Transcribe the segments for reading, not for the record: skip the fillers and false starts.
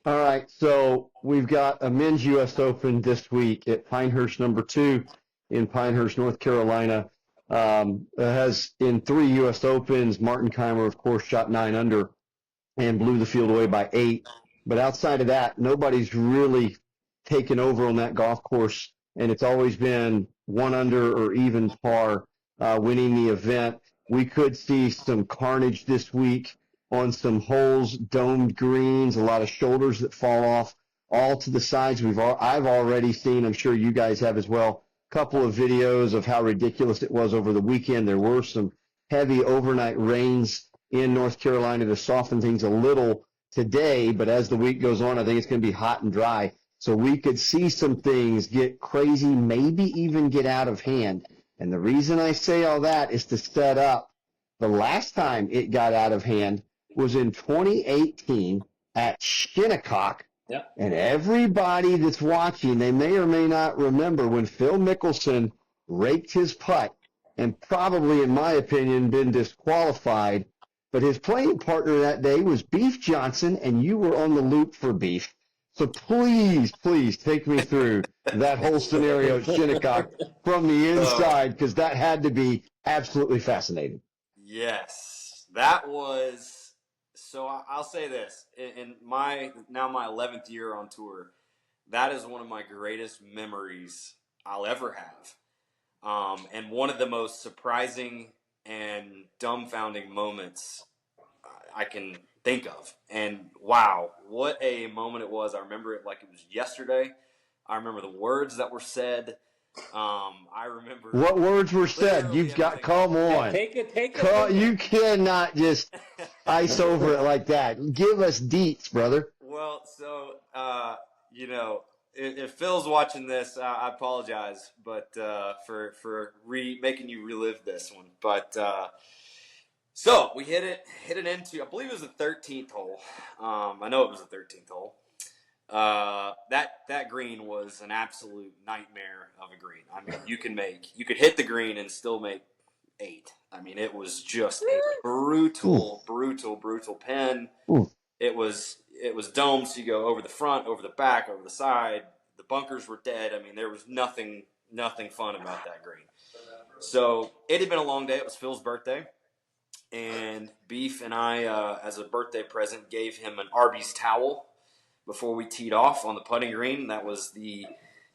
All right, so we've got a men's U.S. Open this week at Pinehurst #2 in Pinehurst, North Carolina. Has in 3 U.S. Opens, Martin Keimer, of course, shot 9 under and blew the field away by 8. But outside of that, nobody's really taken over on that golf course, and it's always been 1 under or even par winning the event. We could see some carnage this week on some holes, domed greens, a lot of shoulders that fall off, all to the sides. I've already seen, I'm sure you guys have as well, a couple of videos of how ridiculous it was over the weekend. There were some heavy overnight rains in North Carolina to soften things a little today, but as the week goes on, I think it's going to be hot and dry. So we could see some things get crazy, maybe even get out of hand. And the reason I say all that is to set up the last time it got out of hand was in 2018 at Shinnecock. Yep. And everybody that's watching, they may or may not remember when Phil Mickelson raked his putt and probably, in my opinion, been disqualified. But his playing partner that day was Beef Johnson, and you were on the loop for Beef. So please, please take me through that whole scenario at Shinnecock from the inside, because that had to be absolutely fascinating. Yes, that was. So I'll say this: in my 11th year on tour, that is one of my greatest memories I'll ever have, and one of the most surprising and dumbfounding moments I can think of. And wow, what a moment it was! I remember it like it was yesterday. I remember the words that were said. I remember What words were said? You've got, come on. Take it. You cannot just ice over it like that. Give us deets, brother. Well, so, if Phil's watching this, I apologize, but for making you relive this one. But so we hit it into, I believe it was the 13th hole. I know it was the 13th hole. That green was an absolute nightmare of a green. I mean, you could hit the green and still make 8. I mean, it was just a brutal pin. Ooh. It was domed, so you go over the front, over the back, over the side. The bunkers were dead. I mean, there was nothing fun about that green. So it had been a long day. It was Phil's birthday, and Beef and I, as a birthday present, gave him an Arby's towel before we teed off on the putting green.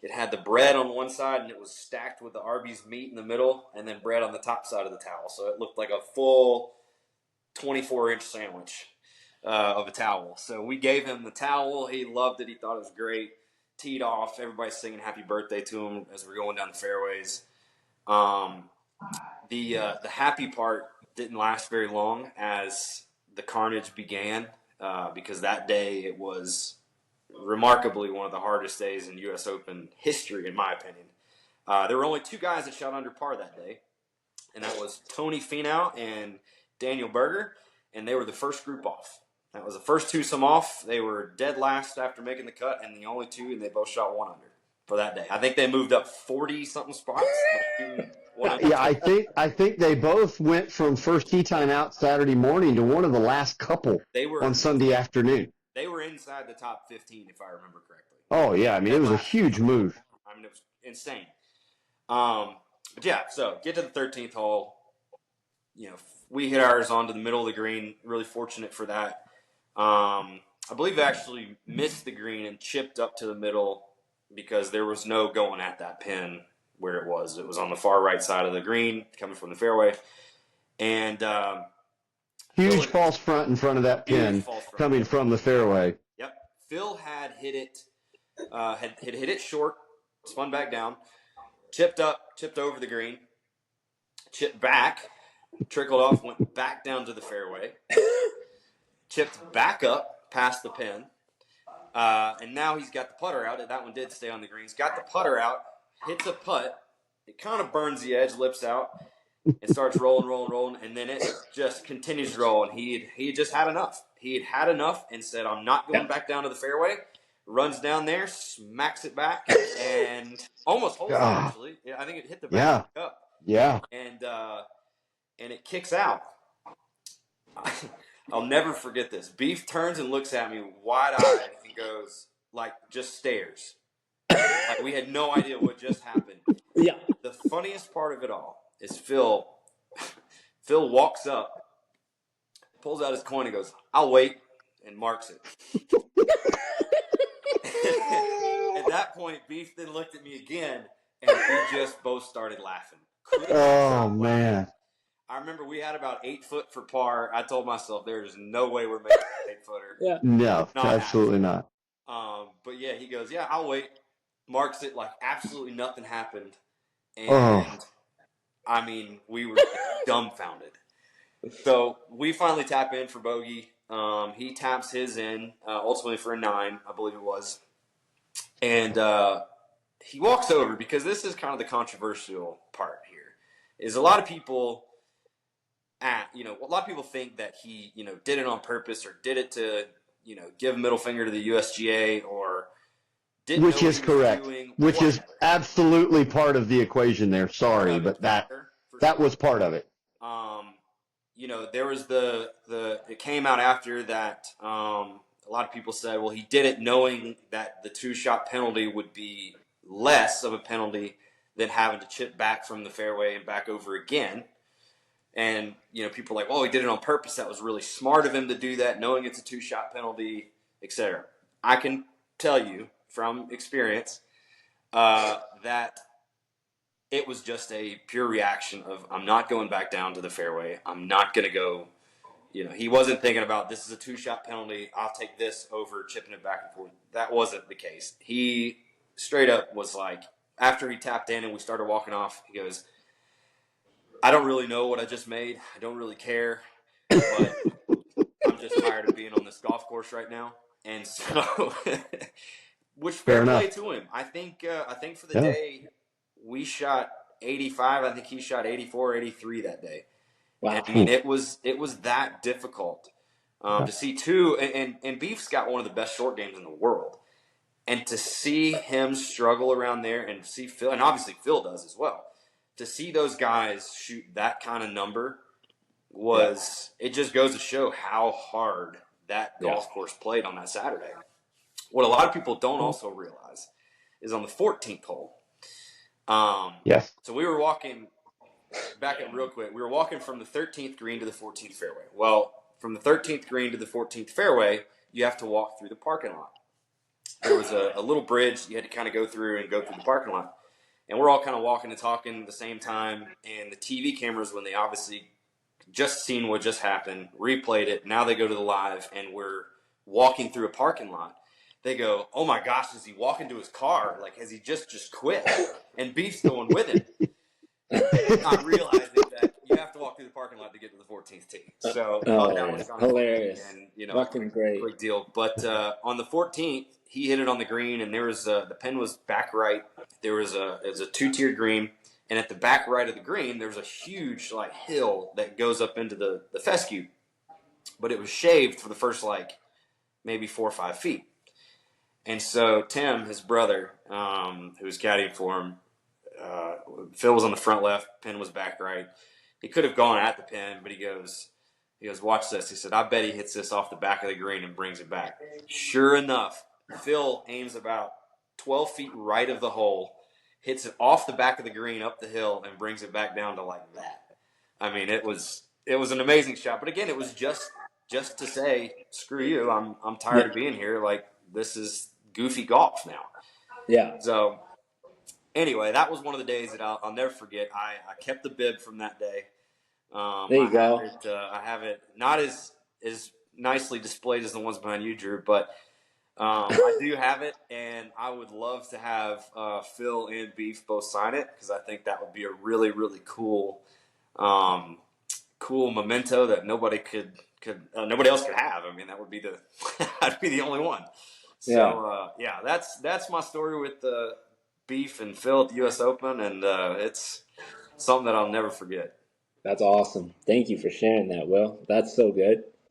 It had the bread on one side, and it was stacked with the Arby's meat in the middle, and then bread on the top side of the towel. So it looked like a full 24-inch sandwich of a towel. So we gave him the towel. He loved it. He thought it was great. Teed off. Everybody's singing happy birthday to him as we're going down the fairways. The happy part didn't last very long as the carnage began, because that day it was remarkably one of the hardest days in U.S. Open history, in my opinion. There were only 2 guys that shot under par that day, and that was Tony Finau and Daniel Berger, and they were the first group off. That was the first twosome off. They were dead last after making the cut, and the only 2, and they both shot 1 under for that day. I think they moved up 40-something spots. Yeah, I think they both went from first tee time out Saturday morning to one of the last couple on Sunday afternoon. They were inside the top 15, if I remember correctly. Oh, yeah. I mean, it was a huge move. I mean, it was insane. But yeah, so get to the 13th hole. We hit ours onto the middle of the green. Really fortunate for that. I believe I actually missed the green and chipped up to the middle because there was no going at that pin where it was. It was on the far right side of the green, coming from the fairway. And huge false front in front of that pin coming from the fairway. Yep. Phil had hit it, hit it short, spun back down, chipped over the green, chipped back, trickled off, went back down to the fairway, chipped back up past the pin, and now he's got the putter out. That one did stay on the green. He's got the putter out, hits a putt. It kind of burns the edge, lips out, and starts rolling, and then it just continues to roll. And he had just had enough. He had had enough and said, I'm not going back down to the fairway. Runs down there, smacks it back, and almost holds it, actually. Yeah, I think it hit the back of the cup. Yeah. And it kicks out. I'll never forget this. Beef turns and looks at me wide-eyed and goes, like, just stares. Like, we had no idea what just happened. Yeah. The funniest part of it all is Phil walks up, pulls out his coin and goes, I'll wait, and marks it. At that point, Beef then looked at me again, and we just both started laughing. Oh, man. I remember we had about 8 foot for par. I told myself there's no way we're making an 8-footer. Yeah. No, absolutely not. But yeah, he goes, yeah, I'll wait. Marks it like absolutely nothing happened. And I mean, we were dumbfounded. So we finally tap in for bogey. He taps his in, ultimately for a 9, I believe it was. And he walks over, because this is kind of the controversial part here, is a lot of people think that he, did it on purpose or did it to, give a middle finger to the USGA or didn't Which know is what he was correct. doing, Which whatever. is absolutely part of the equation there. Sorry, but that was part of it. There was it came out after that. A lot of people said, well, he did it knowing that the 2-shot penalty would be less of a penalty than having to chip back from the fairway and back over again. And, people are like, well, he did it on purpose. That was really smart of him to do that, knowing it's a 2-shot penalty, etc. I can tell you from experience that it was just a pure reaction of, I'm not going back down to the fairway. I'm not going to go. He wasn't thinking about, this is a 2-shot penalty, I'll take this over chipping it back and forth. That wasn't the case. He straight up was like, after he tapped in and we started walking off, he goes, I don't really know what I just made. I don't really care, but I'm just tired of being on this golf course right now. And so, which fair play to him. I think for the day, we shot 85. I think he shot 84, 83 that day. Wow. I mean, it was that difficult to see too. And Beef's got one of the best short games in the world, and to see him struggle around there, and see Phil, and obviously Phil does as well. To see those guys shoot that kind of number it just goes to show how hard that golf course played on that Saturday. What a lot of people don't also realize is on the 14th hole. Yes. So we were walking. Back up real quick. We were walking from the 13th green to the 14th fairway. Well, from the 13th green to the 14th fairway, you have to walk through the parking lot. There was a little bridge you had to kind of go through the parking lot. And we're all kind of walking and talking at the same time. And the TV cameras, when they obviously just seen what just happened, replayed it, now they go to the live, and we're walking through a parking lot. They go, oh my gosh, is he walking to his car? Like, has he just quit? And Beef's going with him. Not realizing that you have to walk through the parking lot to get to the 14th tee. So that was kind of hilarious. And, fucking great. Big deal. But on the 14th, he hit it on the green, and there was the pin was back right. There was a 2-tiered green, and at the back right of the green, there's a huge hill that goes up into the fescue, but it was shaved for the first maybe 4 or 5 feet. And so Tim, his brother, who was caddying for him, Phil was on the front left, pin was back right. He could have gone at the pin, but he goes, watch this. He said, I bet he hits this off the back of the green and brings it back. Sure enough, Phil aims about 12 feet right of the hole, hits it off the back of the green up the hill, and brings it back down to that. I mean, it was an amazing shot. But again, it was just to say, screw you, I'm tired of being here. This is goofy golf now. Yeah. So anyway, that was one of the days that I'll never forget. I kept the bib from that day. There you go. I have it not as nicely displayed as the ones behind you, Drew, but I do have it, and I would love to have Phil and Beef both sign it, because I think that would be a really, really cool memento that nobody else could have. I mean, that would be I'd be the only one. So that's my story with Beef and Phil at the U.S. Open, and it's something that I'll never forget. That's awesome. Thank you for sharing that, Will. That's so good.